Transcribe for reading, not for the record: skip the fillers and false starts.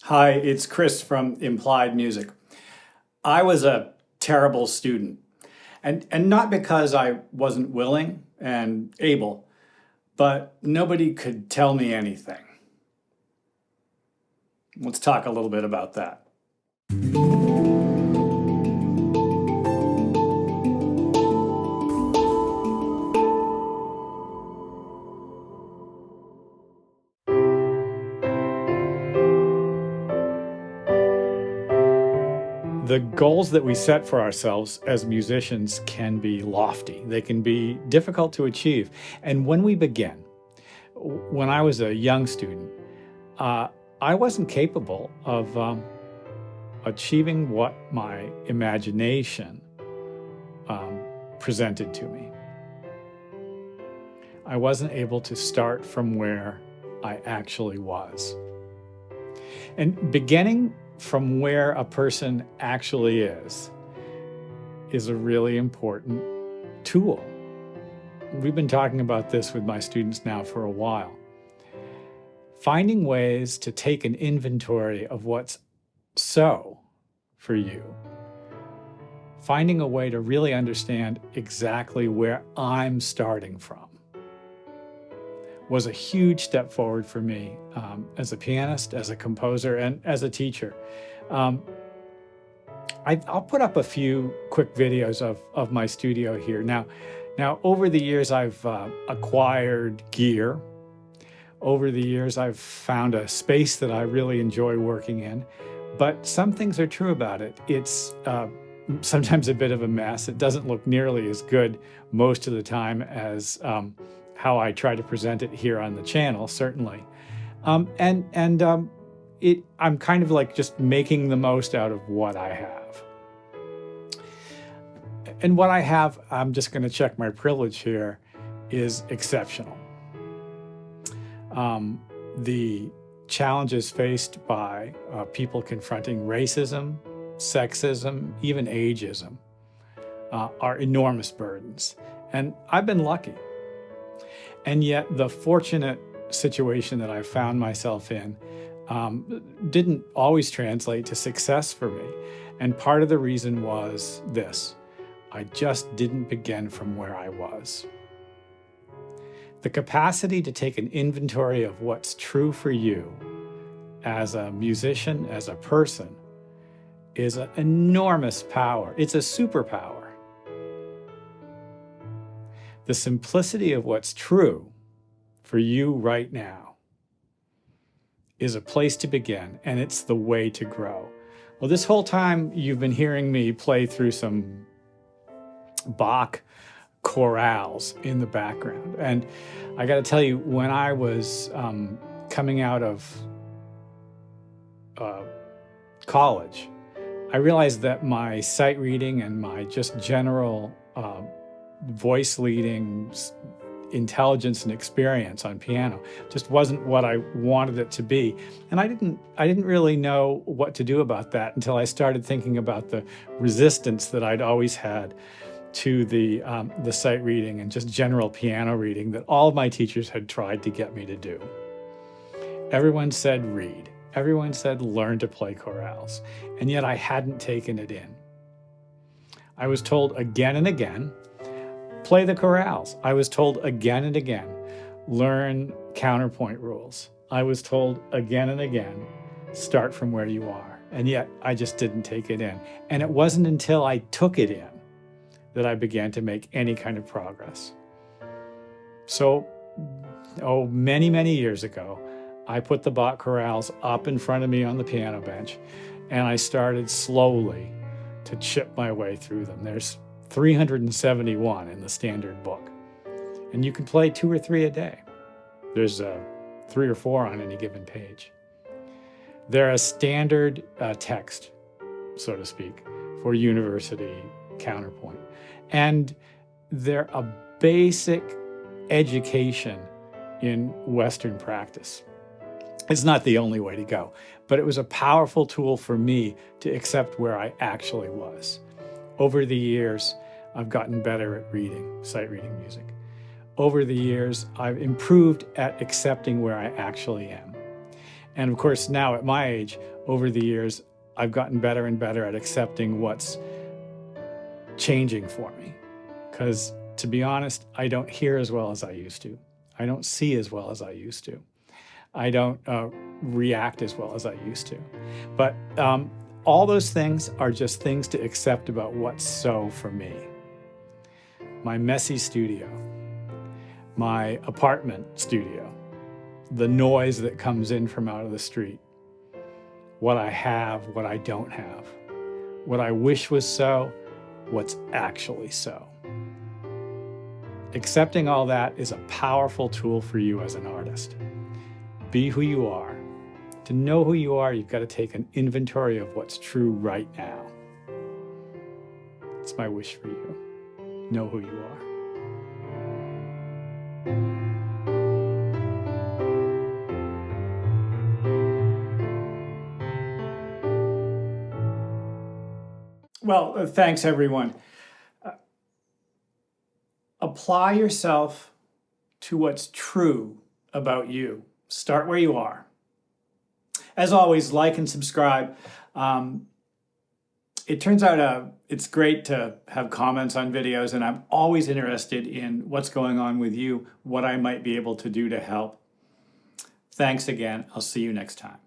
Hi, it's Chris from Implied Music. I was a terrible student, and not because I wasn't willing and able, but nobody could tell me anything. Let's talk a little bit about that. The goals that we set for ourselves as musicians can be lofty. They can be difficult to achieve. And when we begin, when I was a young student, I wasn't capable of achieving what my imagination presented to me. I wasn't able to start from where I actually was. And beginning from where a person actually is a really important tool. We've been talking about this with my students now for a while. Finding ways to take an inventory of what's so for you. Finding a way to really understand exactly where I'm starting from was a huge step forward for me as a pianist, as a composer, and as a teacher. I'll put up a few quick videos of my studio here. Now, over the years, I've acquired gear. Over the years, I've found a space that I really enjoy working in. But some things are true about it. It's sometimes a bit of a mess. It doesn't look nearly as good most of the time as how I try to present it here on the channel, certainly. I'm kind of like just making the most out of what I have. And what I have, I'm just going to check my privilege here, is exceptional. The challenges faced by people confronting racism, sexism, even ageism are enormous burdens. And I've been lucky. And yet the fortunate situation that I found myself in didn't always translate to success for me. And part of the reason was this: I just didn't begin from where I was. The capacity to take an inventory of what's true for you as a musician, as a person, is an enormous power. It's a superpower. The simplicity of what's true for you right now is a place to begin, and it's the way to grow. Well, this whole time you've been hearing me play through some Bach Chorales in the background. And I got to tell you, when I was coming out of college, I realized that my sight reading and my just general voice leading intelligence and experience on piano just wasn't what I wanted it to be. And I didn't really know what to do about that until I started thinking about the resistance that I'd always had to the sight reading and just general piano reading that all of my teachers had tried to get me to do. Everyone said read. Everyone said learn to play chorales. And yet I hadn't taken it in. I was told again and again, play the chorales. I was told again and again, learn counterpoint rules. I was told again and again, start from where you are. And yet I just didn't take it in. And it wasn't until I took it in that I began to make any kind of progress. So, many, many years ago, I put the Bach Chorales up in front of me on the piano bench, and I started slowly to chip my way through them. There's 371 in the standard book, and you can play 2 or 3 a day. There's 3 or 4 on any given page. They're a standard text, so to speak, for university counterpoint. And they're a basic education in Western practice. It's not the only way to go, but it was a powerful tool for me to accept where I actually was. Over the years, I've gotten better at reading, sight reading music. Over the years, I've improved at accepting where I actually am. And of course, now at my age, over the years, I've gotten better and better at accepting what's changing for me. Because to be honest, I don't hear as well as I used to. I don't see as well as I used to. I don't react as well as I used to. But all those things are just things to accept about what's so for me. My messy studio, my apartment studio, the noise that comes in from out of the street, what I have, what I don't have, what I wish was so, what's actually so. Accepting all that is a powerful tool for you as an artist. Be who you are. To know who you are, you've got to take an inventory of what's true right now. It's my wish for you. Know who you are. Well, thanks everyone. Apply yourself to what's true about you. Start where you are. As always, like and subscribe. It turns out it's great to have comments on videos, and I'm always interested in what's going on with you, what I might be able to do to help. Thanks again. I'll see you next time.